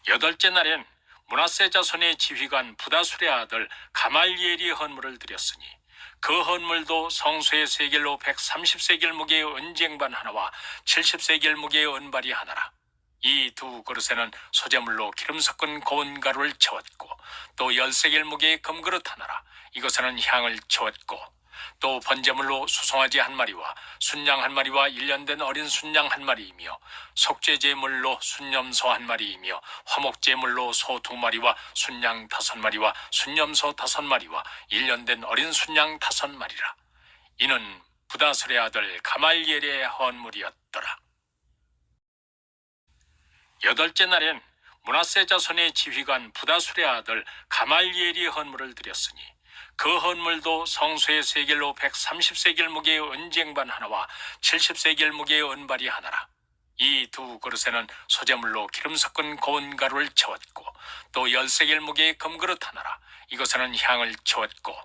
여덟째 날엔 므낫세 자손의 지휘관 부다술의 아들 가말리엘이 헌물을 드렸으니 그 헌물도 성소의 세겔로 130세겔 무게의 은쟁반 하나와 70세겔 무게의 은발이 하나라. 이 두 그릇에는 소재물로 기름 섞은 고운 가루를 채웠고 또 10세겔 무게의 금그릇 하나라. 이것에는 향을 채웠고 또 번제물로 수송아지 한 마리와 순양 한 마리와 1년 된 어린 순양 한 마리이며 속죄제물로 순염소 한 마리이며 화목제물로 소 2마리와 순양 5마리와 순염소 5마리와 1년 된 어린 순양 5마리라. 이는 부다술의 아들 가말리엘의 헌물이었더라. 여덟째 날엔 므낫세 자손의 지휘관 부다술의 아들 가말리엘이 헌물을 드렸으니 그 헌물도 성소의 세겔로 130세겔 무게의 은쟁반 하나와 70세겔 무게의 은발이 하나라. 이 두 그릇에는 소재물로 기름 섞은 고운 가루를 채웠고 또 10세겔 무게의 금그릇 하나라. 이것에는 향을 채웠고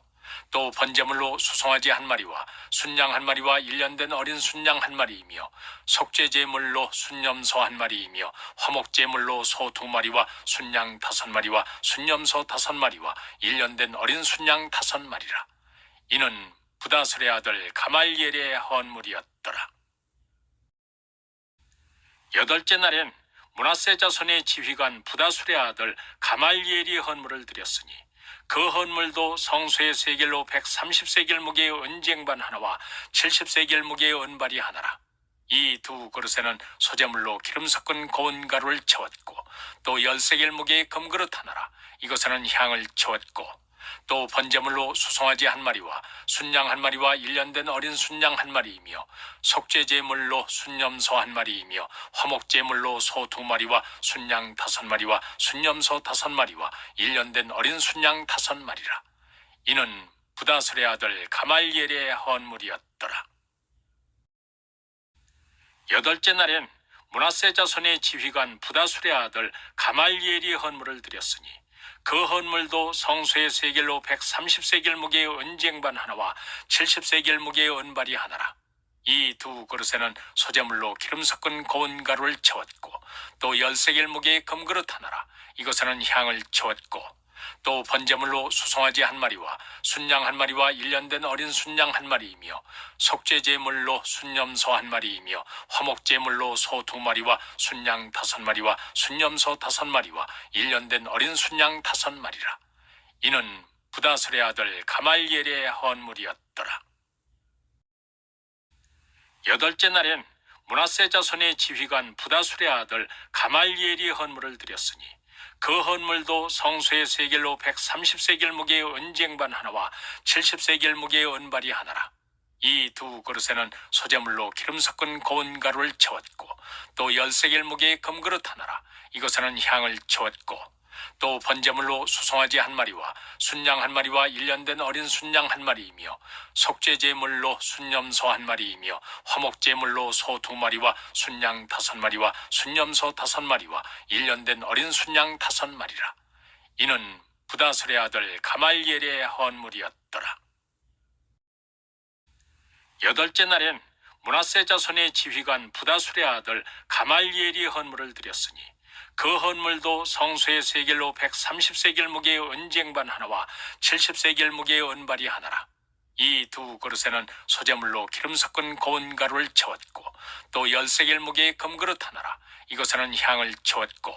또 번제물로 수송아지 한 마리와 순양 한 마리와 1년 된 어린 순양 한 마리이며 속죄제물로 순염소 한 마리이며 화목제물로 소 2마리와 순양 5마리와 순염소 5마리와 1년 된 어린 순양 5마리라. 이는 부다술의 아들 가말리엘의 헌물이었더라. 여덟째 날엔 므낫세 자손의 지휘관 부다술의 아들 가말리엘이 헌물을 드렸으니 그 헌물도 성소의 세겔로 130세겔 무게의 은쟁반 하나와 70세겔 무게의 은발이 하나라. 이 두 그릇에는 소재물로 기름 섞은 고운 가루를 채웠고 또 10세겔 무게의 금그릇 하나라. 이것에는 향을 채웠고 또 번제물로 수송아지 한 마리와 순양 한 마리와 1년 된 어린 순양 한 마리이며 속죄제물로 순염소 한 마리이며 화목제물로 소 2마리와 순양 5마리와 순염소 5마리와 1년 된 어린 순양 5마리라. 이는 부다술의 아들 가말리엘의 헌물이었더라. 여덟째 날엔 므낫세 자손의 지휘관 부다술의 아들 가말리엘이 헌물을 드렸으니 그 헌물도 성소의 세겔로 130세겔 무게의 은쟁반 하나와 70세겔 무게의 은발이 하나라. 이 두 그릇에는 소재물로 기름 섞은 고운 가루를 채웠고 또 10세겔 무게의 금그릇 하나라. 이것에는 향을 채웠고 또 번제물로 수송아지 한 마리와 순양 한 마리와 1년 된 어린 순양 한 마리이며 속죄제물로 순염소 한 마리이며 화목제물로 소 2마리와 순양 5마리와 순염소 5마리와 1년 된 어린 순양 5마리라. 이는 부다술의 아들 가말리엘의 헌물이었더라. 여덟째 날엔 므낫세 자손의 지휘관 부다술의 아들 가말리엘이 헌물을 드렸으니 그 헌물도 성소의 세겔로 130세겔 무게의 은쟁반 하나와 70세겔 무게의 은발이 하나라. 이 두 그릇에는 소재물로 기름 섞은 고운 가루를 채웠고 또 10세겔 무게의 금그릇 하나라. 이것에는 향을 채웠고 또 번제물로 수송아지 한 마리와 순양 한 마리와 1년 된 어린 순양 한 마리이며 속죄제물로 순염소 한 마리이며 화목제물로 소 2마리와 순양 5마리와 순염소 5마리와 1년 된 어린 순양 5마리라. 이는 부다술의 아들 가말리엘의 헌물이었더라. 여덟째 날엔 므낫세 자손의 지휘관 부다술의 아들 가말리엘이 헌물을 드렸으니 그 헌물도 성소의 세겔로 130세겔 무게의 은쟁반 하나와 70세겔 무게의 은발이 하나라. 이 두 그릇에는 소재물로 기름 섞은 고운 가루를 채웠고 또 10세겔 무게의 금그릇 하나라. 이것에는 향을 채웠고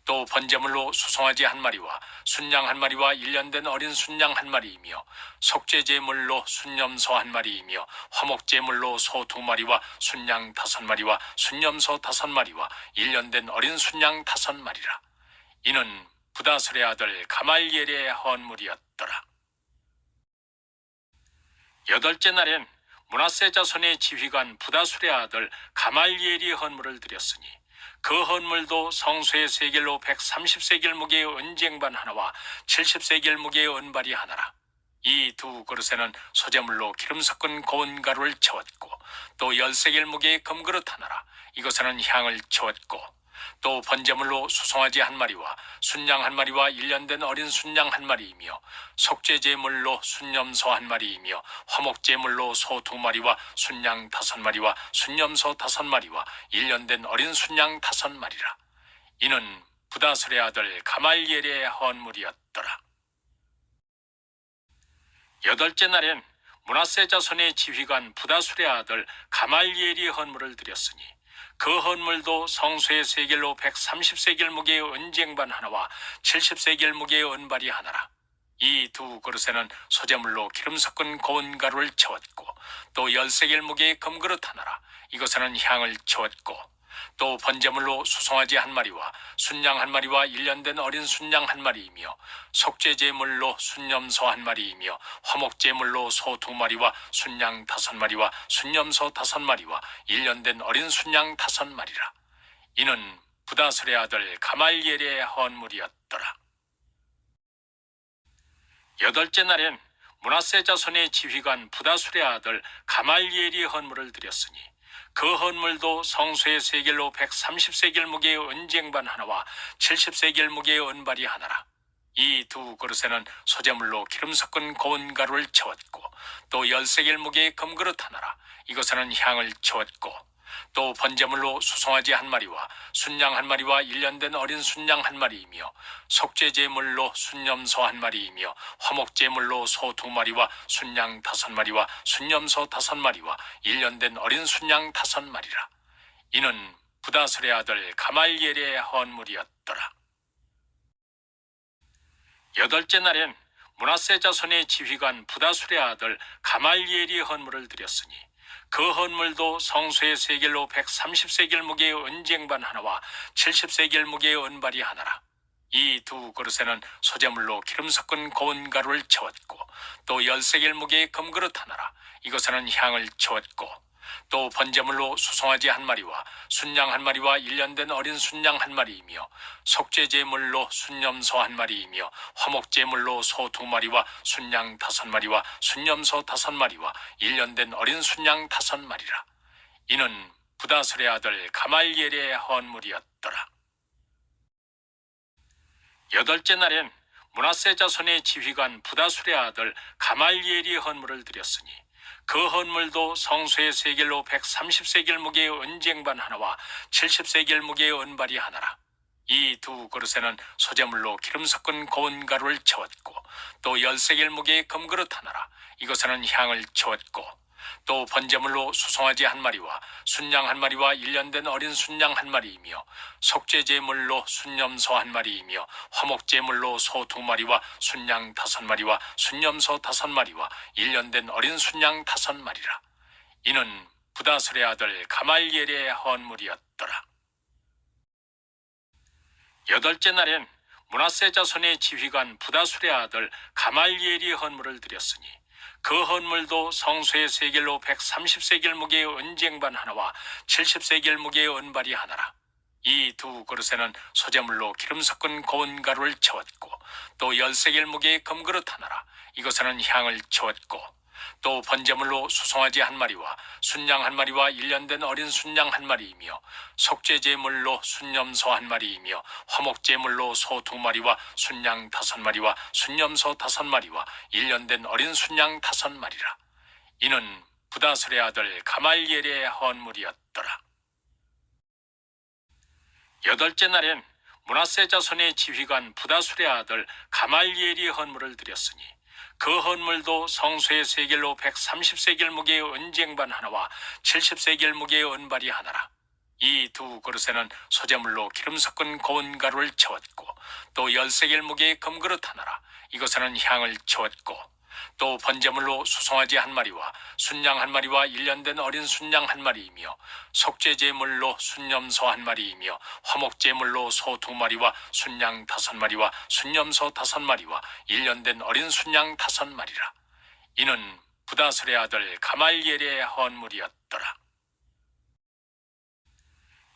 또 번제물로 수송아지 한 마리와 순양 한 마리와 1년 된 어린 순양 한 마리이며 속죄제물로 순염소 한 마리이며 화목제물로 소 2마리와 순양 5마리와 순염소 5마리와 1년 된 어린 순양 5마리라. 이는 부다술의 아들 가말리엘의 헌물이었더라. 여덟째 날엔 므낫세 자손의 지휘관 부다술의 아들 가말리엘이 헌물을 드렸으니 그 헌물도 성소의 세겔로 130세겔 무게의 은쟁반 하나와 70세겔 무게의 은발이 하나라. 이 두 그릇에는 소재물로 기름 섞은 고운 가루를 채웠고 또 10세겔 무게의 금그릇 하나라. 이것에는 향을 채웠고 또 번제물로 수송아지 한 마리와 순양 한 마리와 1년 된 어린 순양 한 마리이며 속죄제물로 순염소 한 마리이며 화목제물로 소 2마리와 순양 5마리와 순염소 5마리와 1년 된 어린 순양 5마리라. 이는 부다술의 아들 가말리엘의 헌물이었더라. 여덟째 날엔 므낫세 자손의 지휘관 부다술의 아들 가말리엘이 헌물을 드렸으니 그 헌물도 성소의 세겔로 130세겔 무게의 은쟁반 하나와 70세겔 무게의 은발이 하나라. 이 두 그릇에는 소재물로 기름 섞은 고운 가루를 채웠고 또 10세겔 무게의 금그릇 하나라. 이것에는 향을 채웠고 또 번제물로 수송아지 한 마리와 순양 한 마리와 1년 된 어린 순양 한 마리이며 속죄제물로 순염소 한 마리이며 화목제물로 소 2마리와 순양 5마리와 순염소 5마리와 1년 된 어린 순양 5마리라. 이는 부다술의 아들 가말리엘의 헌물이었더라. 여덟째 날엔 므낫세 자손의 지휘관 부다술의 아들 가말리엘이 헌물을 드렸으니 그 헌물도 성소의 세겔로 130세겔 무게의 은쟁반 하나와 70세겔 무게의 은발이 하나라. 이 두 그릇에는 소재물로 기름 섞은 고운 가루를 채웠고 또 10세겔 무게의 금그릇 하나라. 이것에는 향을 채웠고 또 번제물로 수송아지 한 마리와 순양 한 마리와 1년 된 어린 순양 한 마리이며 속죄제물로 순염소 한 마리이며 화목제물로 소 2마리와 순양 5마리와 순염소 5마리와 1년 된 어린 순양 5마리라. 이는 부다술의 아들 가말리엘의 헌물이었더라. 여덟째 날엔 므낫세 자손의 지휘관 부다술의 아들 가말리엘이 헌물을 드렸으니 그 헌물도 성소의 세겔로 130세겔 무게의 은쟁반 하나와 70세겔 무게의 은발이 하나라. 이 두 그릇에는 소재물로 기름 섞은 고운 가루를 채웠고 또 10세겔 무게의 금그릇 하나라. 이것에는 향을 채웠고 또 번제물로 수송아지 한 마리와 순양 한 마리와 1년 된 어린 순양 한 마리이며 속죄제물로 순염소 한 마리이며 화목제물로 소 2마리와 순양 5마리와 순염소 5마리와 1년 된 어린 순양 5마리라. 이는 부다술의 아들 가말리엘의 헌물이었더라. 여덟째 날엔 므낫세 자손의 지휘관 부다술의 아들 가말리엘이 헌물을 드렸으니 그 헌물도 성소의 세겔로 130세겔 무게의 은쟁반 하나와 70세겔 무게의 은발이 하나라. 이 두 그릇에는 소재물로 기름 섞은 고운 가루를 채웠고 또 10세겔 무게의 금그릇 하나라. 이것에는 향을 채웠고 또 번제물로 수송아지 한 마리와 순양 한 마리와 1년 된 어린 순양 한 마리이며 속죄제물로 순염소 한 마리이며 화목제물로 소 2마리와 순양 5마리와 순염소 5마리와 1년 된 어린 순양 5마리라. 이는 부다술의 아들 가말리엘의 헌물이었더라. 여덟째 날엔 므낫세 자손의 지휘관 부다술의 아들 가말리엘이 헌물을 드렸으니 그 헌물도 성소의 세겔로 130세겔 무게의 은쟁반 하나와 70세겔 무게의 은발이 하나라. 이 두 그릇에는 소재물로 기름 섞은 고운 가루를 채웠고 또 10세겔 무게의 금그릇 하나라. 이것에는 향을 채웠고 또 번제물로 수송아지 한 마리와 순양 한 마리와 1년 된 어린 순양 한 마리이며 속죄제물로 순염소 한 마리이며 화목제물로 소 2마리와 순양 5마리와 순염소 5마리와 1년 된 어린 순양 5마리라. 이는 부다술의 아들 가말리엘의 헌물이었더라. 여덟째 날엔 므낫세 자손의 지휘관 부다술의 아들 가말리엘이 헌물을 드렸으니 그 헌물도 성소의 세겔로 130세겔 무게의 은쟁반 하나와 70세겔 무게의 은발이 하나라. 이 두 그릇에는 소재물로 기름 섞은 고운 가루를 채웠고 또 10세겔 무게의 금그릇 하나라. 이것에는 향을 채웠고 또 번제물로 수송아지 한 마리와 순양 한 마리와 1년 된 어린 순양 한 마리이며 속죄제물로 순염소 한 마리이며 화목제물로 소 2마리와 순양 5마리와 순염소 5마리와 1년 된 어린 순양 5마리라. 이는 부다술의 아들 가말리엘의 헌물이었더라.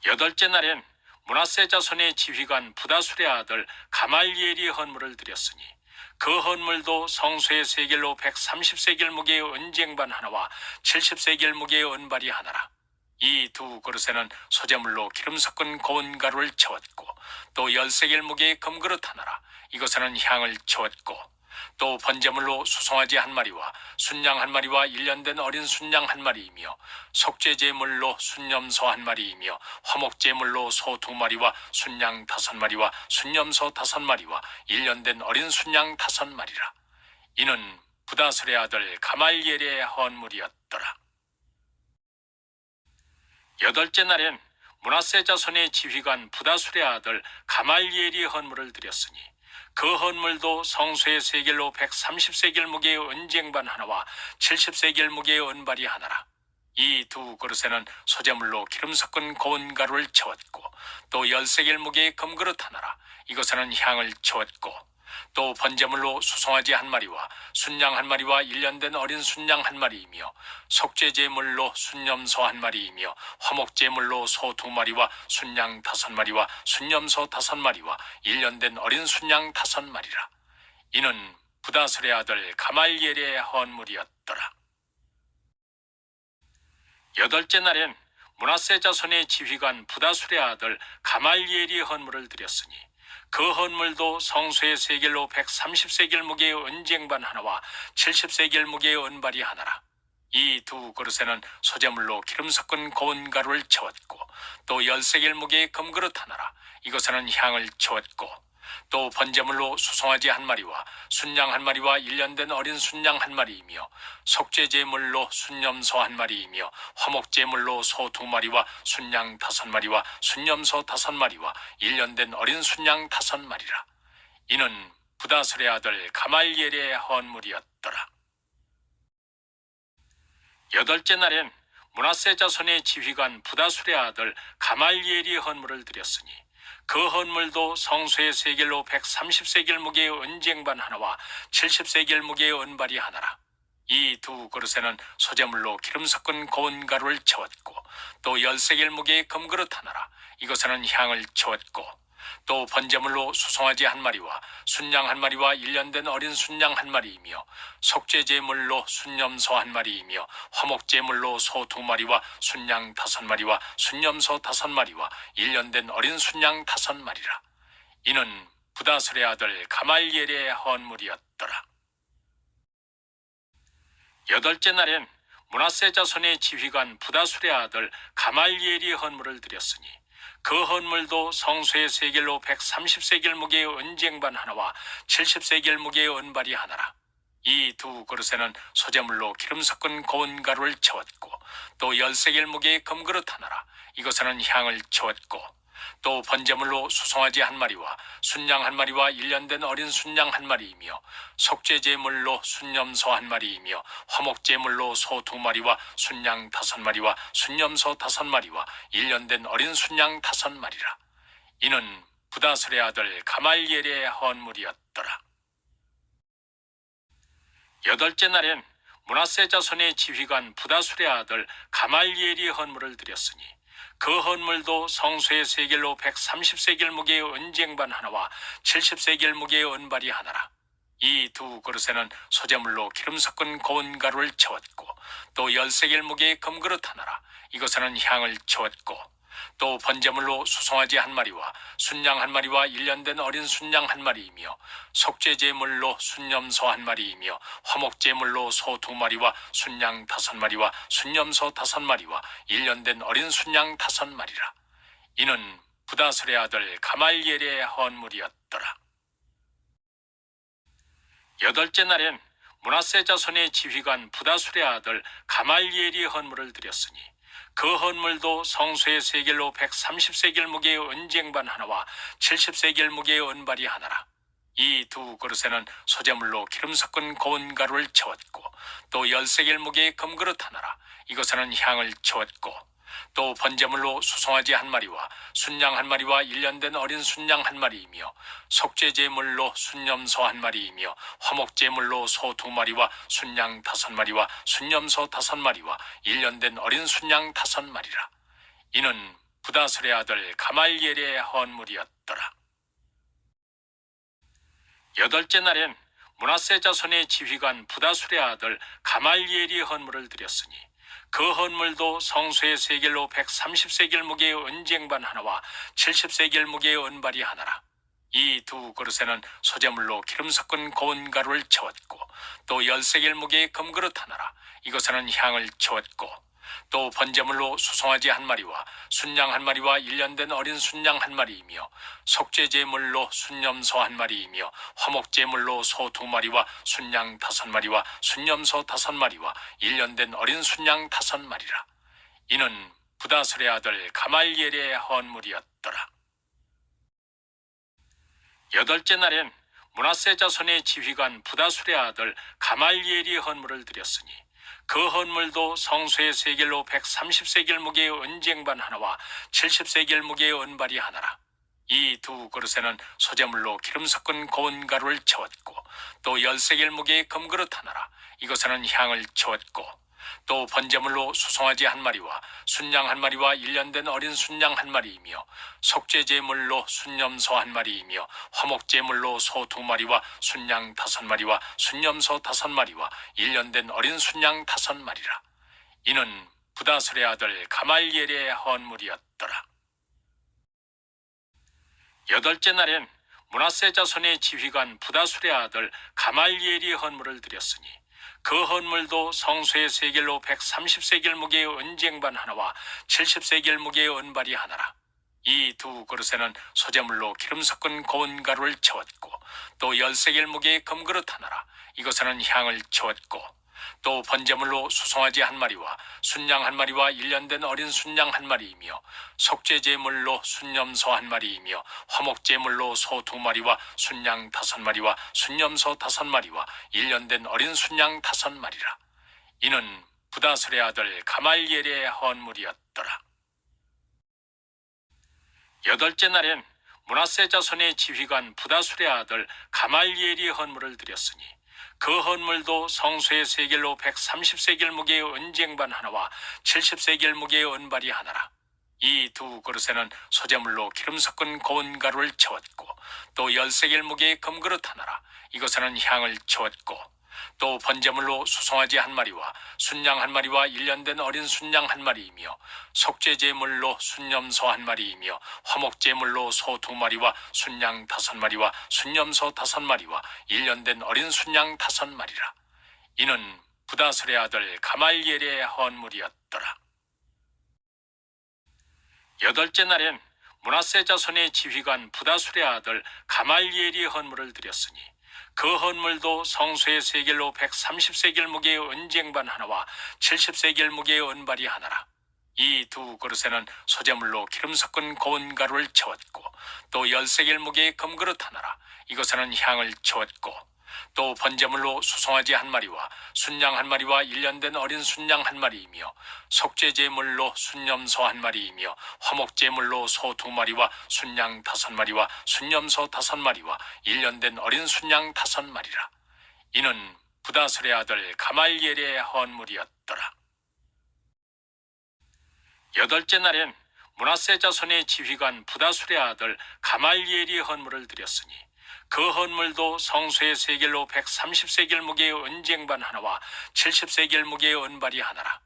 여덟째 날엔 므낫세 자손의 지휘관 부다술의 아들 가말리엘이 헌물을 드렸으니 그 헌물도 성소의 세겔로 130세겔 무게의 은쟁반 하나와 70세겔 무게의 은발이 하나라. 이 두 그릇에는 소재물로 기름 섞은 고운 가루를 채웠고 또 10세겔 무게의 금그릇 하나라. 이것에는 향을 채웠고 또 번제물로 수송아지 한 마리와 순양 한 마리와 1년 된 어린 순양 한 마리이며 속죄제물로 순염소 한 마리이며 화목제물로 소 2마리와 순양 5마리와 순염소 5마리와 1년 된 어린 순양 5마리라. 이는 부다스의 아들 가말리엘의 헌물이었더라. 여덟째 날엔 므낫세 자손의 지휘관 부다술의 아들 가말리엘이 헌물을 드렸으니 그 헌물도 성소의 세겔로 130세겔 무게의 은쟁반 하나와 70세겔 무게의 은발이 하나라. 이 두 그릇에는 소재물로 기름 섞은 고운 가루를 채웠고 또 10세겔 무게의 금그릇 하나라. 이것에는 향을 채웠고 또 번제물로 수송아지 한 마리와 순양 한 마리와 1년 된 어린 순양 한 마리이며 속죄제물로 순염소 한 마리이며 화목제물로 소 2마리와 순양 5마리와 순염소 5마리와 1년 된 어린 순양 5마리라. 이는 부다슬의 아들 가말리엘의 헌물이었더라. 여덟째 날엔 므낫세 자손의 지휘관 부다술의 아들 가말리엘이 헌물을 드렸으니 그 헌물도 성소의 세겔로 130세겔 무게의 은쟁반 하나와 70세겔 무게의 은발이 하나라. 이 두 그릇에는 소재물로 기름 섞은 고운 가루를 채웠고 또 10세겔 무게의 금그릇 하나라. 이것에는 향을 채웠고 또 번제물로 수송아지 한 마리와 순양 한 마리와 1년 된 어린 순양 한 마리이며 속죄제물로 순염소 한 마리이며 화목제물로 소 2마리와 순양 5마리와 순염소 5마리와 1년 된 어린 순양 5마리라. 이는 부다슬의 아들 가말리엘의 헌물이었더라. 여덟째 날엔 므낫세 자손의 지휘관 부다술의 아들 가말리엘이 헌물을 드렸으니 그 헌물도 성소의 세겔로 130세겔 무게의 은쟁반 하나와 70세겔 무게의 은발이 하나라. 이 두 그릇에는 소재물로 기름 섞은 고운 가루를 채웠고 또 10세겔 무게의 금그릇 하나라. 이것에는 향을 채웠고 또 번제물로 수송아지 한 마리와 순양 한 마리와 1년 된 어린 순양 한 마리이며 속죄제물로 순염소 한 마리이며 화목제물로 소 2마리와 순양 5마리와 순염소 5마리와 1년 된 어린 순양 5마리라. 이는 부다슬의 아들 가말리엘의 헌물이었더라. 여덟째 날엔 므낫세 자손의 지휘관 부다술의 아들 가말리엘이 헌물을 드렸으니 그 헌물도 성소의 세겔로 130세겔 무게의 은쟁반 하나와 70세겔 무게의 은발이 하나라. 이 두 그릇에는 소재물로 기름 섞은 고운 가루를 채웠고 또 10세겔 무게의 금그릇 하나라. 이것에는 향을 채웠고 또 번제물로 수송아지 한 마리와 순양 한 마리와 1년 된 어린 순양 한 마리이며 속죄제물로 순염소 한 마리이며 화목제물로 소 2마리와 순양 5마리와 순염소 5마리와 1년 된 어린 순양 5마리라. 이는 부다슬의 아들 가말리엘의 헌물이었더라. 여덟째 날엔 므낫세 자손의 지휘관 부다술의 아들 가말리엘이 헌물을 드렸으니 그 헌물도 성소의 세겔로 130세겔 무게의 은쟁반 하나와 70세겔 무게의 은발이 하나라. 이 두 그릇에는 소재물로 기름 섞은 고운 가루를 채웠고 또 10세겔 무게의 금그릇 하나라. 이것에는 향을 채웠고 또 번제물로 수송아지 한 마리와 순양 한 마리와 1년 된 어린 순양 한 마리이며 속죄제물로 순염소 한 마리이며 화목제물로 소 2마리와 순양 5마리와 순염소 5마리와 1년 된 어린 순양 5마리라. 이는 부다슬의 아들 가말리엘의 헌물이었더라. 여덟째 날엔 므낫세 자손의 지휘관 부다술의 아들 가말리엘이 헌물을 드렸으니 그 헌물도 성소의 세겔로 130세겔 무게의 은쟁반 하나와 70세겔 무게의 은발이 하나라. 이 두 그릇에는 소재물로 기름 섞은 고운 가루를 채웠고 또 10세겔 무게의 금그릇 하나라. 이것에는 향을 채웠고 또 번제물로 수송아지 한 마리와 순양 한 마리와 1년 된 어린 순양 한 마리이며 속죄제물로 순염소 한 마리이며 화목제물로 소 2마리와 순양 5마리와 순염소 5마리와 1년 된 어린 순양 5마리라. 이는 부다슬의 아들 가말리엘의 헌물이었더라. 여덟째 날엔 므낫세 자손의 지휘관 부다술의 아들 가말리엘이 헌물을 드렸으니 그 헌물도 성소의 세겔로 130세겔 무게의 은쟁반 하나와 70세겔 무게의 은발이 하나라. 이 두 그릇에는 소재물로 기름 섞은 고운 가루를 채웠고, 또 13개의 무게의 금그릇 하나라. 이것에는 향을 채웠고, 또 번제물로 수송아지 한 마리와 순양 한 마리와 1년 된 어린 순양 한 마리이며, 속죄제물로 순염소 한 마리이며, 화목제물로 소 2마리와 순양 5마리와 순염소 5마리와 1년 된 어린 순양 5마리라. 이는 부다술의 아들 가말리엘의 헌물이었더라. 여덟째 날엔 므낫세 자손의 지휘관 부다술의 아들 가말리엘이 헌물을 드렸으니, 그 헌물도 성소의 세겔로 130세겔 무게의 은쟁반 하나와 70세겔 무게의 은발이 하나라. 이 두 그릇에는 소재물로 기름 섞은 고운 가루를 채웠고, 또 10세겔 무게의 금그릇 하나라. 이것에는 향을 채웠고, 또 번제물로 수송아지 한 마리와 순양 한 마리와 1년 된 어린 순양 한 마리이며, 속죄제물로 순염소 한 마리이며, 화목제물로 소 2마리와 순양 5마리와 순염소 5마리와 1년 된 어린 순양 5마리라. 이는 부다술의 아들 가말리엘의 헌물이었더라. 여덟째 날엔 므낫세 자손의 지휘관 부다술의 아들 가말리엘이 헌물을 드렸으니, 그 헌물도 성소의 세겔로 130세겔 무게의 은쟁반 하나와 70세겔 무게의 은발이 하나라. 이 두 그릇에는 소재물로 기름 섞은 고운 가루를 채웠고, 또 10세겔 무게의 금그릇 하나라. 이것에는 향을 채웠고, 또 번제물로 수송아지 한 마리와 순양 한 마리와 1년 된 어린 순양 한 마리이며, 속죄제물로 순염소 한 마리이며, 화목제물로 소 2마리와 순양 5마리와 순염소 5마리와 1년 된 어린 순양 5마리라. 이는 부다술의 아들 가말리엘의 헌물이었더라. 여덟째 날엔 므낫세 자손의 지휘관 부다술의 아들 가말리엘이 헌물을 드렸으니, 그 헌물도 성소의 세겔로 130세겔 무게의 은쟁반 하나와 70세겔 무게의 은발이 하나라. 이 두 그릇에는 소재물로 기름 섞은 고운 가루를 채웠고, 또 10세겔 무게의 금그릇 하나라. 이것에는 향을 채웠고, 또 번제물로 수송아지 한 마리와 순양 한 마리와 1년 된 어린 순양 한 마리이며, 속죄제물로 순염소 한 마리이며, 화목제물로 소 2마리와 순양 5마리와 순염소 5마리와 1년 된 어린 순양 5마리라. 이는 부다술의 아들 가말리엘의 헌물이었더라. 여덟째 날엔 므낫세 자손의 지휘관 부다술의 아들 가말리엘이 헌물을 드렸으니, 그 헌물도 성소의 세겔로 130세겔 무게의 은쟁반 하나와 70세겔 무게의 은발이 하나라. 이 두 그릇에는 소재물로 기름 섞은 고운 가루를 채웠고, 또 10세겔 무게의 금그릇 하나라. 이것에는 향을 채웠고, 또 번제물로 수송아지 한 마리와 순양 한 마리와 1년 된 어린 순양 한 마리이며, 속죄제물로 순염소 한 마리이며, 화목제물로 소 2마리와 순양 5마리와 순염소 5마리와 1년 된 어린 순양 5마리라. 이는 부다술의 아들 가말리엘의 헌물이었더라. 여덟째 날엔 므낫세 자손의 지휘관 부다술의 아들 가말리엘이 헌물을 드렸으니, 그 헌물도 성소의 세겔로 130세겔 무게의 은쟁반 하나와 70세겔 무게의 은발이 하나라.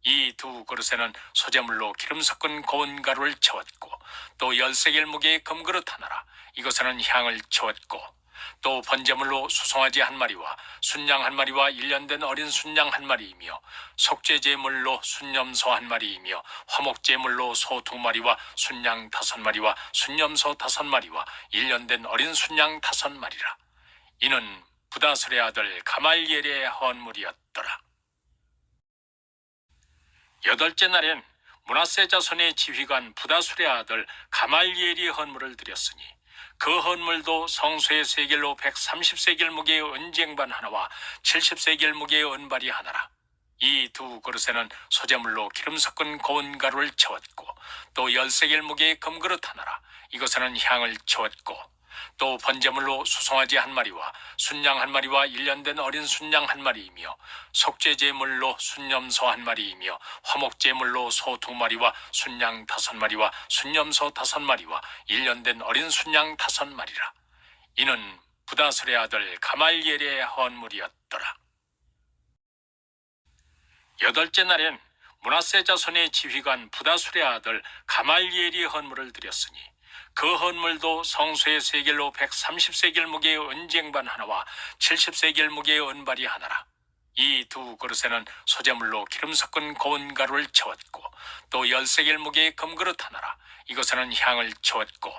이 두 그릇에는 소재물로 기름 섞은 고운 가루를 채웠고, 또 10세겔 무게의 금그릇 하나라. 이것에는 향을 채웠고, 또 번제물로 수송아지 한 마리와 순양 한 마리와 1년 된 어린 순양 한 마리이며, 속죄제물로 순염소 한 마리이며, 화목제물로 소 2마리와 순양 5마리와 순염소 5마리와 1년 된 어린 순양 5마리라. 이는 부다술의 아들 가말리엘의 헌물이었더라. 여덟째 날엔 므낫세 자손의 지휘관 부다술의 아들 가말리엘이 헌물을 드렸으니, 그 헌물도 성소의 세겔로 130세겔 무게의 은쟁반 하나와 70세겔 무게의 은발이 하나라. 이 두 그릇에는 소재물로 기름 섞은 고운 가루를 채웠고, 또 10세겔 무게의 금그릇 하나라. 이것에는 향을 채웠고, 또 번제물로 수송아지 한 마리와 순양 한 마리와 1년 된 어린 순양 한 마리이며, 속죄제물로 순염소 한 마리이며, 화목제물로 소 2마리와 순양 5마리와 순염소 5마리와 1년 된 어린 순양 5마리라. 이는 부다술의 아들 가말리엘의 헌물이었더라. 여덟째 날엔 므낫세 자손의 지휘관 부다술의 아들 가말리엘이 헌물을 드렸으니, 그 헌물도 성소의 세겔로 130세겔 무게의 은쟁반 하나와 70세겔 무게의 은발이 하나라. 이 두 그릇에는 소재물로 기름 섞은 고운 가루를 채웠고 또 10세겔 무게의 금그릇 하나라. 이것에는 향을 채웠고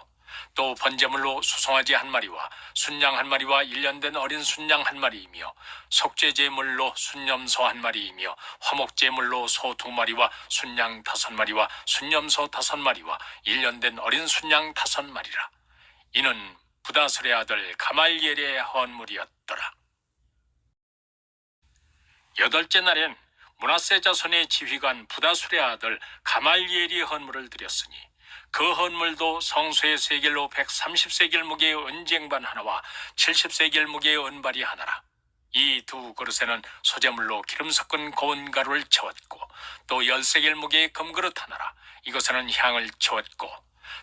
또 번제물로 수송아지 한 마리와 순양 한 마리와 1년 된 어린 순양 한 마리이며 속죄제물로 순염소 한 마리이며 화목제물로 소 2마리와 순양 5마리와 순염소 5마리와 1년 된 어린 순양 5마리라. 이는 부다술의 아들 가말리엘의 헌물이었더라. 여덟째 날엔 므낫세 자손의 지휘관 부다술의 아들 가말리엘이 헌물을 드렸으니 그 헌물도 성소의 세겔로 130세겔 무게의 은쟁반 하나와 70세겔 무게의 은발이 하나라. 이 두 그릇에는 소재물로 기름 섞은 고운 가루를 채웠고 또 10세겔 무게의 금그릇 하나라. 이것에는 향을 채웠고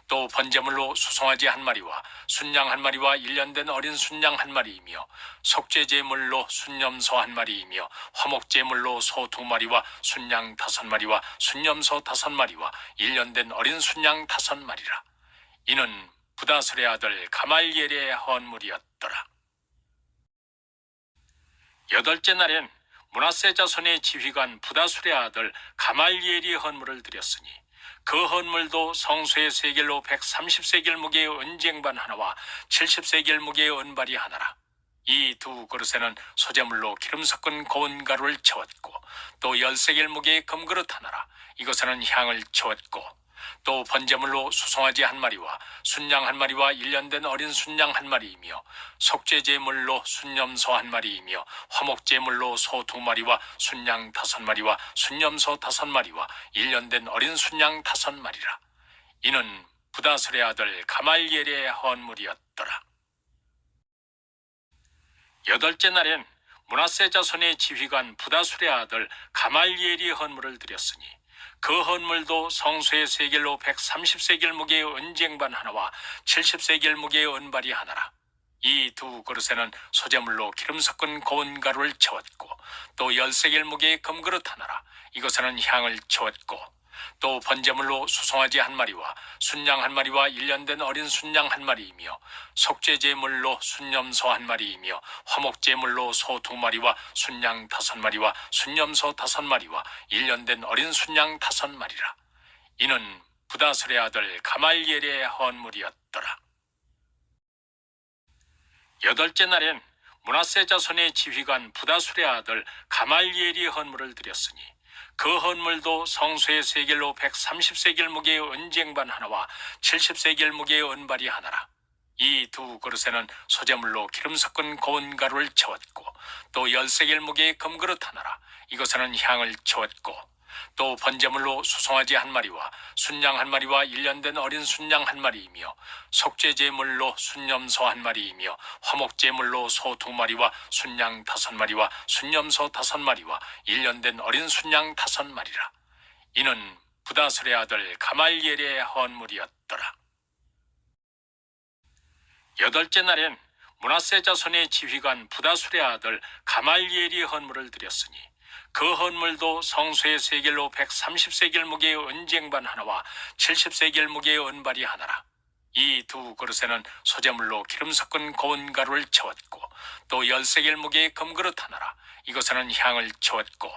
또 번제물로 수송아지 한 마리와 순양 한 마리와 1년 된 어린 순양 한 마리이며 속죄제물로 순염소 한 마리이며 화목제물로 소 2마리와 순양 5마리와 순염소 5마리와 1년 된 어린 순양 5마리라. 이는 부다술의 아들 가말리엘의 헌물이었더라. 여덟째 날엔 므낫세 자손의 지휘관 부다술의 아들 가말리엘이 헌물을 드렸으니 그 헌물도 성소의 세겔로 130세겔 무게의 은쟁반 하나와 70세겔 무게의 은발이 하나라. 이 두 그릇에는 소재물로 기름 섞은 고운 가루를 채웠고 또 10세겔 무게의 금그릇 하나라. 이것에는 향을 채웠고 또 번제물로 수송아지 한 마리와 순양 한 마리와 1년 된 어린 순양 한 마리이며 속죄제물로 순염소 한 마리이며 화목제물로 소 2마리와 순양 5마리와 순염소 5마리와 1년 된 어린 순양 5마리라. 이는 부다술의 아들 가말리엘의 헌물이었더라. 여덟째 날엔 므낫세 자손의 지휘관 부다술의 아들 가말리엘이 헌물을 드렸으니 그 헌물도 성소의 세겔로 130세겔 무게의 은쟁반 하나와 70세겔 무게의 은발이 하나라. 이 두 그릇에는 소재물로 기름 섞은 고운 가루를 채웠고 또 10세겔 무게의 금그릇 하나라. 이것에는 향을 채웠고 또 번제물로 수송아지 한 마리와 순양 한 마리와 1년 된 어린 순양 한 마리이며 속죄제물로 순염소 한 마리이며 화목제물로 소 2마리와 순양 5마리와 순염소 5마리와 1년 된 어린 순양 5마리라. 이는 부다술의 아들 가말리엘의 헌물이었더라. 여덟째 날엔 므낫세 자손의 지휘관 부다술의 아들 가말리엘이 헌물을 드렸으니 그 헌물도 성소의 세겔로 130세겔 무게의 은쟁반 하나와 70세겔 무게의 은발이 하나라. 이 두 그릇에는 소재물로 기름 섞은 고운 가루를 채웠고 또 10세겔 무게의 금그릇 하나라. 이것에는 향을 채웠고 또 번제물로 수송아지 한 마리와 순양 한 마리와 1년 된 어린 순양 한 마리이며 속죄제물로 순염소 한 마리이며 화목제물로 소 2마리와 순양 5마리와 순염소 5마리와 1년 된 어린 순양 5마리라. 이는 부다술의 아들 가말리엘의 헌물이었더라. 여덟째 날엔 므낫세 자손의 지휘관 부다술의 아들 가말리엘이 헌물을 드렸으니 그 헌물도 성소의 세겔로 130세겔 무게의 은쟁반 하나와 70세겔 무게의 은발이 하나라. 이 두 그릇에는 소재물로 기름 섞은 고운 가루를 채웠고 또 10세겔 무게의 금그릇 하나라. 이것에는 향을 채웠고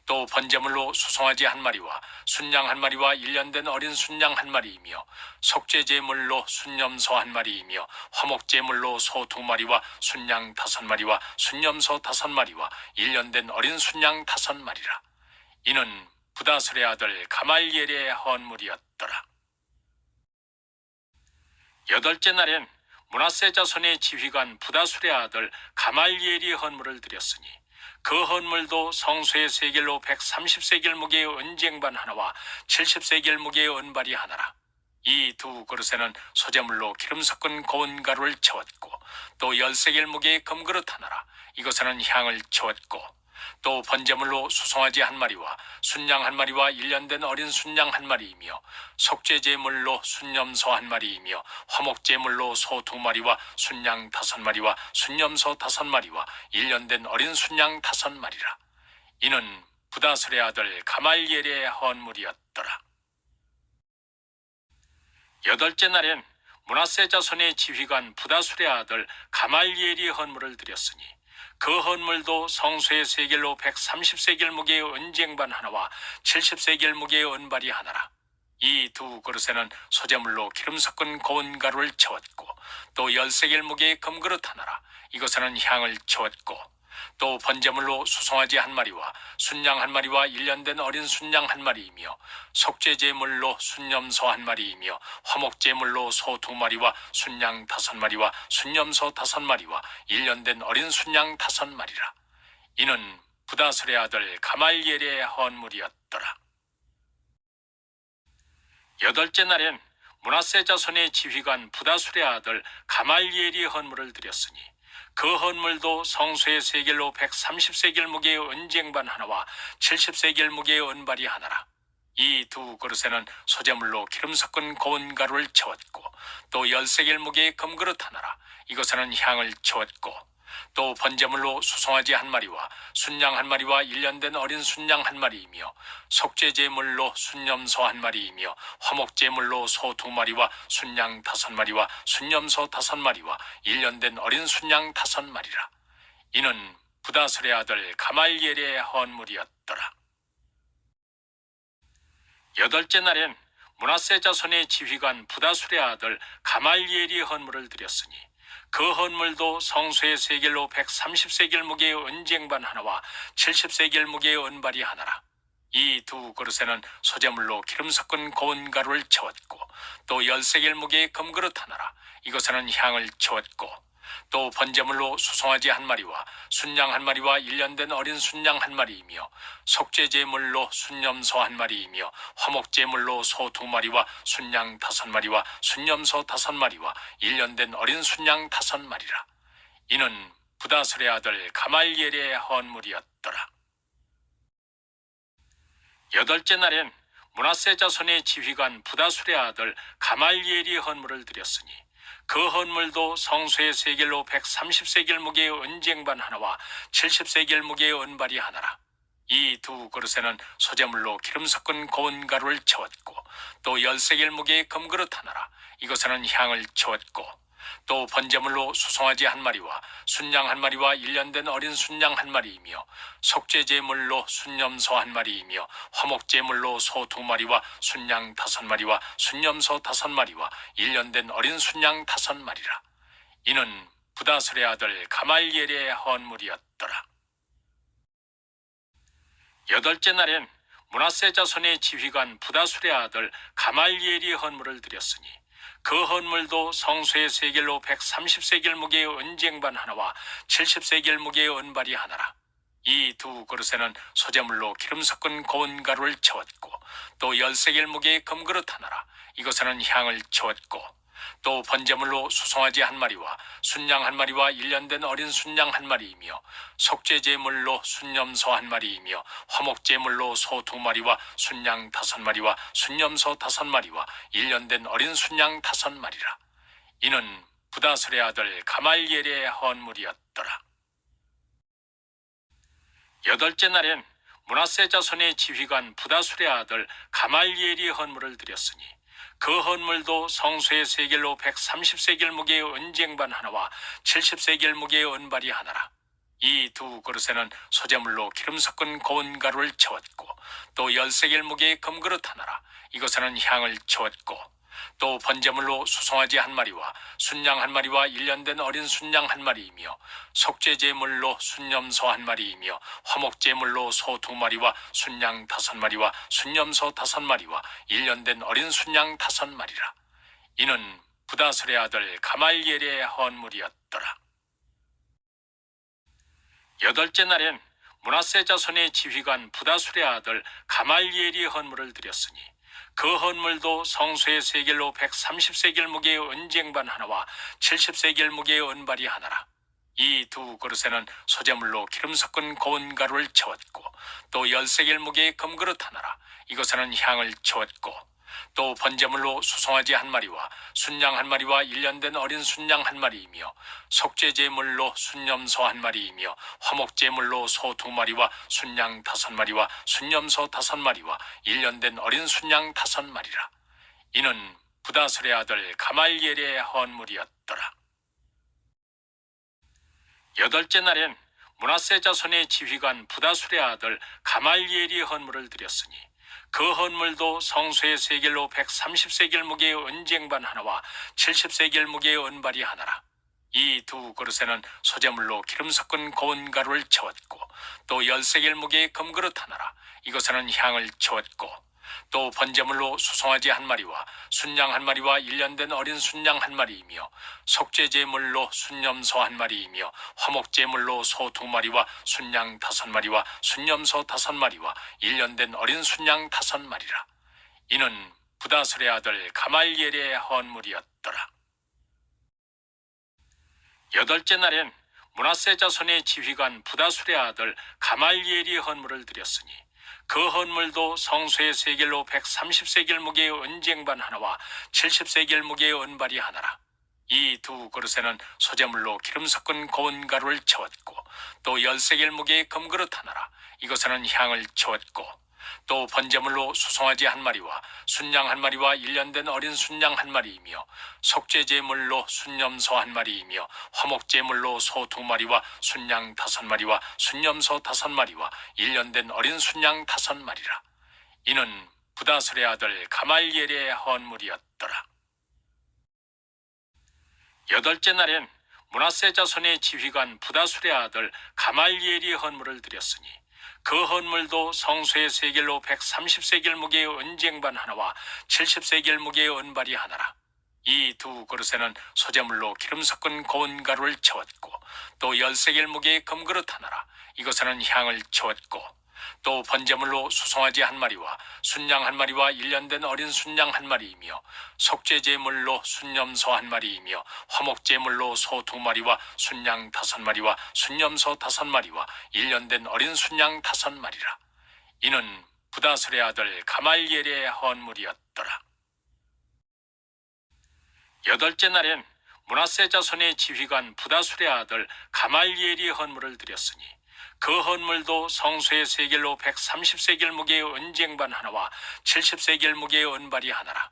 또 번제물로 수송아지 한 마리와 순양 한 마리와 1년 된 어린 순양 한 마리이며 속죄제물로 순염소 한 마리이며 화목제물로 소 2마리와 순양 5마리와 순염소 5마리와 1년 된 어린 순양 5마리라. 이는 부다술의 아들 가말리엘의 헌물이었더라. 여덟째 날엔 므낫세 자손의 지휘관 부다술의 아들 가말리엘이 헌물을 드렸으니 그 헌물도 성소의 세겔로 130세겔 무게의 은쟁반 하나와 70세겔 무게의 은발이 하나라. 이 두 그릇에는 소재물로 기름 섞은 고운 가루를 채웠고 또 10세겔 무게의 금그릇 하나라. 이것에는 향을 채웠고 또 번제물로 수송아지 한 마리와 순양 한 마리와 1년 된 어린 순양 한 마리이며 속죄제물로 순염소 한 마리이며 화목제물로 소 2마리와 순양 5마리와 순염소 5마리와 1년 된 어린 순양 5마리라. 이는 부다술의 아들 가말리엘의 헌물이었더라. 여덟째 날엔 므낫세 자손의 지휘관 부다술의 아들 가말리엘이 헌물을 드렸으니 그 헌물도 성소의 세겔로 130세겔 무게의 은쟁반 하나와 70세겔 무게의 은발이 하나라. 이 두 그릇에는 소재물로 기름 섞은 고운 가루를 채웠고 또 10세겔 무게의 금그릇 하나라. 이것에는 향을 채웠고 또 번제물로 수송아지 한 마리와 순양 한 마리와 1년 된 어린 순양 한 마리이며 속죄제물로 순염소 한 마리이며 화목제물로 소 2마리와 순양 5마리와 순염소 5마리와 1년 된 어린 순양 5마리라. 이는 부다술의 아들 가말리엘의 헌물이었더라. 여덟째 날엔 므낫세 자손의 지휘관 부다술의 아들 가말리엘이 헌물을 드렸으니 그 헌물도 성소의 세겔로 130세겔 무게의 은쟁반 하나와 70세겔 무게의 은발이 하나라. 이 두 그릇에는 소재물로 기름 섞은 고운 가루를 채웠고 또 10세겔 무게의 금그릇 하나라. 이것에는 향을 채웠고 또 번제물로 수송아지 한 마리와 순양 한 마리와 1년 된 어린 순양 한 마리이며 속죄제물로 순염소 한 마리이며 화목제물로 소 2마리와 순양 5마리와 순염소 5마리와 1년 된 어린 순양 5마리라. 이는 부다술의 아들 가말리엘의 헌물이었더라. 여덟째 날엔 므낫세 자손의 지휘관 부다술의 아들 가말리엘이 헌물을 드렸으니 그 헌물도 성소의 세겔로 130세겔 무게의 은쟁반 하나와 70세겔 무게의 은발이 하나라. 이 두 그릇에는 소재물로 기름 섞은 고운 가루를 채웠고 또 10세겔 무게의 금그릇 하나라. 이것에는 향을 채웠고 또 번제물로 수송아지 한 마리와 순양 한 마리와 1년 된 어린 순양 한 마리이며 속죄제물로 순염소 한 마리이며 화목제물로 소 2마리와 순양 5마리와 순염소 5마리와 1년 된 어린 순양 5마리라. 이는 부다술의 아들 가말리엘의 헌물이었더라. 여덟째 날엔 므낫세 자손의 지휘관 부다술의 아들 가말리엘이 헌물을 드렸으니 그 헌물도 성소의 세겔로 130세겔 무게의 은쟁반 하나와 70세겔 무게의 은발이 하나라. 이 두 그릇에는 소재물로 기름 섞은 고운 가루를 채웠고 또 10세겔 무게의 금그릇 하나라. 이것에는 향을 채웠고 또 번제물로 수송아지 한 마리와 순양 한 마리와 1년 된 어린 순양 한 마리이며 속죄제물로 순염소 한 마리이며 화목제물로 소 2마리와 순양 5마리와 순염소 5마리와 1년 된 어린 순양 5마리라. 이는 부다술의 아들 가말리엘의 헌물이었더라. 여덟째 날엔 므낫세 자손의 지휘관 부다술의 아들 가말리엘이 헌물을 드렸으니 그 헌물도 성소의 세겔로 130세겔 무게의 은쟁반 하나와 70세겔 무게의 은발이 하나라. 이 두 그릇에는 소재물로 기름 섞은 고운 가루를 채웠고 또 10세겔 무게의 금그릇 하나라. 이것에는 향을 채웠고 또 번제물로 수송아지 한 마리와 순양 한 마리와 1년 된 어린 순양 한 마리이며 속죄제물로 순염소 한 마리이며 화목제물로 소 2마리와 순양 5마리와 순염소 5마리와 1년 된 어린 순양 5마리라. 이는 부다술의 아들 가말리엘의 헌물이었더라. 여덟째 날엔 므낫세 자손의 지휘관 부다술의 아들 가말리엘이 헌물을 드렸으니 그 헌물도 성소의 세겔로 130세겔 무게의 은쟁반 하나와 70세겔 무게의 은발이 하나라. 이 두 그릇에는 소재물로 기름 섞은 고운 가루를 채웠고 또 10세겔 무게의 금그릇 하나라. 이것에는 향을 채웠고 또 번제물로 수송아지 한 마리와 순양 한 마리와 1년 된 어린 순양 한 마리이며 속죄제물로 순염소 한 마리이며 화목제물로 소 2마리와 순양 5마리와 순염소 5마리와 1년 된 어린 순양 5마리라. 이는 부다술의 아들 가말리엘의 헌물이었더라. 여덟째 날엔 므낫세 자손의 지휘관 부다술의 아들 가말리엘이 헌물을 드렸으니 그 헌물도 성소의 세겔로 130세겔 무게의 은쟁반 하나와 70세겔 무게의 은발이 하나라. 이 두 그릇에는 소재물로 기름 섞은 고운 가루를 채웠고 또 10세겔 무게의 금그릇 하나라. 이것에는 향을 채웠고 또 번제물로 수송아지 한 마리와 순양 한 마리와 1년 된 어린 순양 한 마리이며 속죄제물로 순염소 한 마리이며 화목제물로 소 2마리와 순양 5마리와 순염소 5마리와 1년 된 어린 순양 5마리라. 이는 부다술의 아들 가말리엘의 헌물이었더라. 여덟째 날엔 므낫세 자손의 지휘관 부다술의 아들 가말리엘이 헌물을 드렸으니 그 헌물도 성소의 세겔로 130세겔 무게의 은쟁반 하나와 70세겔 무게의 은발이 하나라. 이 두 그릇에는 소재물로 기름 섞은 고운 가루를 채웠고 또 10세겔 무게의 금그릇 하나라. 이것에는 향을 채웠고 또 번제물로 수송아지 한 마리와 순양 한 마리와 1년 된 어린 순양 한 마리이며 속죄제물로 순염소 한 마리이며 화목제물로 소 2마리와 순양 5마리와 순염소 5마리와 1년 된 어린 순양 5마리라. 이는 부다술의 아들 가말리엘의 헌물이었더라. 여덟째 날엔 므낫세 자손의 지휘관 부다술의 아들 가말리엘이 헌물을 드렸으니 그 헌물도 성소의 세겔로 130세겔 무게의 은쟁반 하나와 70세겔 무게의 은발이 하나라. 이 두 그릇에는 소재물로 기름 섞은 고운 가루를 채웠고 또 10세겔 무게의 금그릇 하나라. 이것에는 향을 채웠고 또 번제물로 수송아지 한 마리와 순양 한 마리와 1년 된 어린 순양 한 마리이며 속죄제물로 순염소 한 마리이며 화목제물로 소 2마리와 순양 5마리와 순염소 5마리와 1년 된 어린 순양 5마리라. 이는 부다술의 아들 가말리엘의 헌물이었더라. 여덟째 날엔 므낫세 자손의 지휘관 부다술의 아들 가말리엘이 헌물을 드렸으니 그 헌물도 성소의 세겔로 130세겔 무게의 은쟁반 하나와 70세겔 무게의 은발이 하나라. 이 두 그릇에는 소재물로 기름 섞은 고운 가루를 채웠고 또 10세겔 무게의 금그릇 하나라. 이것에는 향을 채웠고 또 번제물로 수송아지 한 마리와 순양 한 마리와 1년 된 어린 순양 한 마리이며 속죄제물로 순염소 한 마리이며 화목제물로 소 2마리와 순양 5마리와 순염소 5마리와 1년 된 어린 순양 5마리라. 이는 부다술의 아들 가말리엘의 헌물이었더라. 여덟째 날엔 므낫세 자손의 지휘관 부다술의 아들 가말리엘이 헌물을 드렸으니 그 헌물도 성소의 세겔로 130세겔 무게의 은쟁반 하나와 70세겔 무게의 은발이 하나라.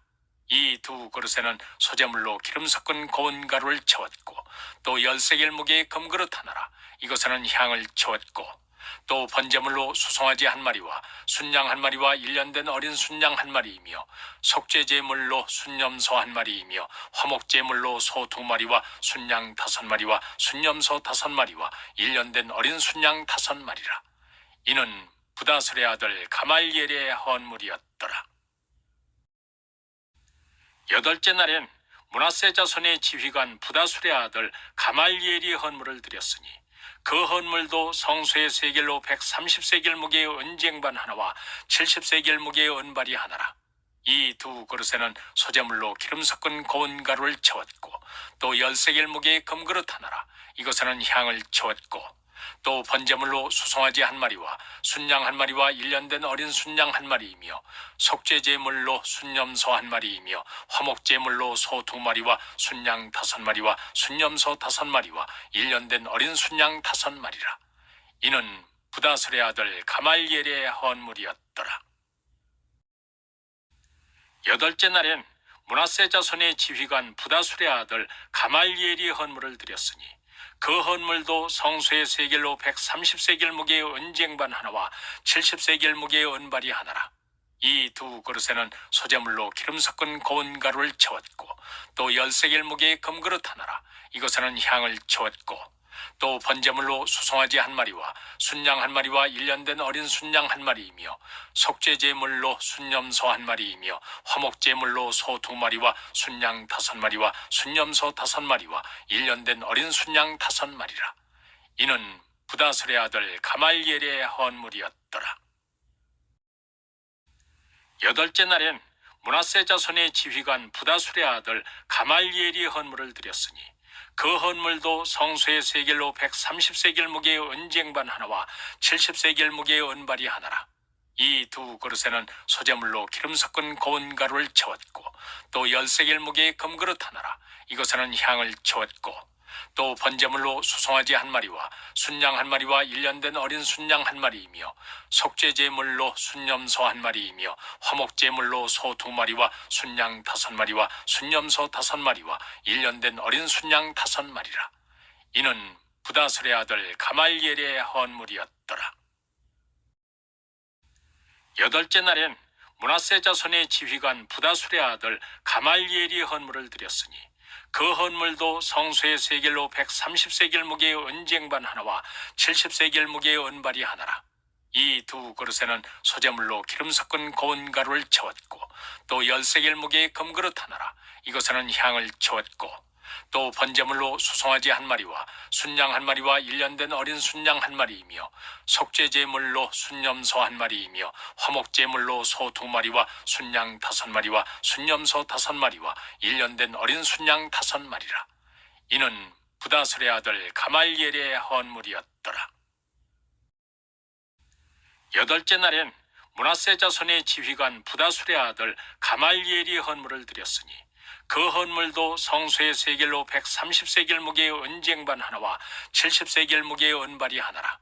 이 두 그릇에는 소재물로 기름 섞은 고운 가루를 채웠고 또 10세겔 무게의 금그릇 하나라. 이것에는 향을 채웠고 또 번제물로 수송아지 한 마리와 순양 한 마리와 1년 된 어린 순양 한 마리이며 속죄제물로 순염소 한 마리이며 화목제물로 소 2마리와 순양 5마리와 순염소 5마리와 1년 된 어린 순양 5마리라. 이는 부다술의 아들 가말리엘의 헌물이었더라. 여덟째 날엔 므낫세 자손의 지휘관 부다술의 아들 가말리엘이 헌물을 드렸으니 그 헌물도 성소의 세겔로 130세겔 무게의 은쟁반 하나와 70세겔 무게의 은발이 하나라. 이 두 그릇에는 소재물로 기름 섞은 고운 가루를 채웠고 또 10세겔 무게의 금그릇 하나라. 이것에는 향을 채웠고 또 번제물로 수송아지 한 마리와 순양 한 마리와 1년 된 어린 순양 한 마리이며 속죄제물로 순염소 한 마리이며 화목제물로 소 2마리와 순양 5마리와 순염소 5마리와 1년 된 어린 순양 5마리라. 이는 부다술의 아들 가말리엘의 헌물이었더라. 여덟째 날엔 므낫세 자손의 지휘관 부다술의 아들 가말리엘이 헌물을 드렸으니 그 헌물도 성소의 세겔로 130세겔 무게의 은쟁반 하나와 70세겔 무게의 은발이 하나라. 이 두 그릇에는 소재물로 기름 섞은 고운 가루를 채웠고 또 10세겔 무게의 금그릇 하나라. 이것에는 향을 채웠고 또 번제물로 수송아지 한 마리와 순양 한 마리와 1년 된 어린 순양 한 마리이며 속죄제물로 순염소 한 마리이며 화목제물로 소 2마리와 순양 5마리와 순염소 5마리와 1년 된 어린 순양 5마리라. 이는 부다술의 아들 가말리엘의 헌물이었더라. 여덟째 날엔 므낫세 자손의 지휘관 부다술의 아들 가말리엘이 헌물을 드렸으니 그 헌물도 성소의 세겔로 130세겔 무게의 은쟁반 하나와 70세겔 무게의 은발이 하나라. 이 두 그릇에는 소재물로 기름 섞은 고운 가루를 채웠고 또 10세겔 무게의 금그릇 하나라. 이것에는 향을 채웠고 또 번제물로 수송아지 한 마리와 순양 한 마리와 1년 된 어린 순양 한 마리이며 속죄제물로 순염소 한 마리이며 화목제물로 소 2마리와 순양 5마리와 순염소 5마리와 1년 된 어린 순양 5마리라. 이는 부다술의 아들 가말리엘의 헌물이었더라. 여덟째 날엔 므낫세 자손의 지휘관 부다술의 아들 가말리엘이 헌물을 드렸으니 그 헌물도 성소의 세겔로 130세겔 무게의 은쟁반 하나와 70세겔 무게의 은발이 하나라. 이 두 그릇에는 소재물로 기름 섞은 고운 가루를 채웠고 또 10세겔 무게의 금그릇 하나라. 이것에는 향을 채웠고 또 번제물로 수송아지 한 마리와 순양 한 마리와 1년 된 어린 순양 한 마리이며 속죄제물로 순염소 한 마리이며 화목제물로 소 2마리와 순양 5마리와 순염소 5마리와 1년 된 어린 순양 5마리라. 이는 부다술의 아들 가말리엘의 헌물이었더라. 여덟째 날엔 므낫세 자손의 지휘관 부다술의 아들 가말리엘이 헌물을 드렸으니 그 헌물도 성소의 세겔로 130세겔 무게의 은쟁반 하나와 70세겔 무게의 은발이 하나라.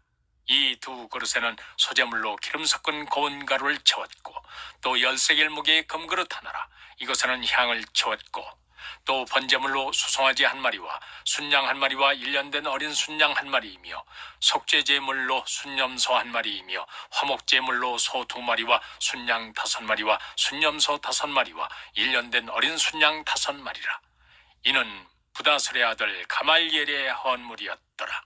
이 두 그릇에는 소재물로 기름 섞은 고운 가루를 채웠고 또 10세겔 무게의 금그릇 하나라. 이것에는 향을 채웠고 또 번제물로 수송아지 한 마리와 순양 한 마리와 1년 된 어린 순양 한 마리이며 속죄제물로 순염소 한 마리이며 화목제물로 소 2마리와 순양 5마리와 순염소 5마리와 1년 된 어린 순양 5마리라. 이는 부다술의 아들 가말리엘의 헌물이었더라.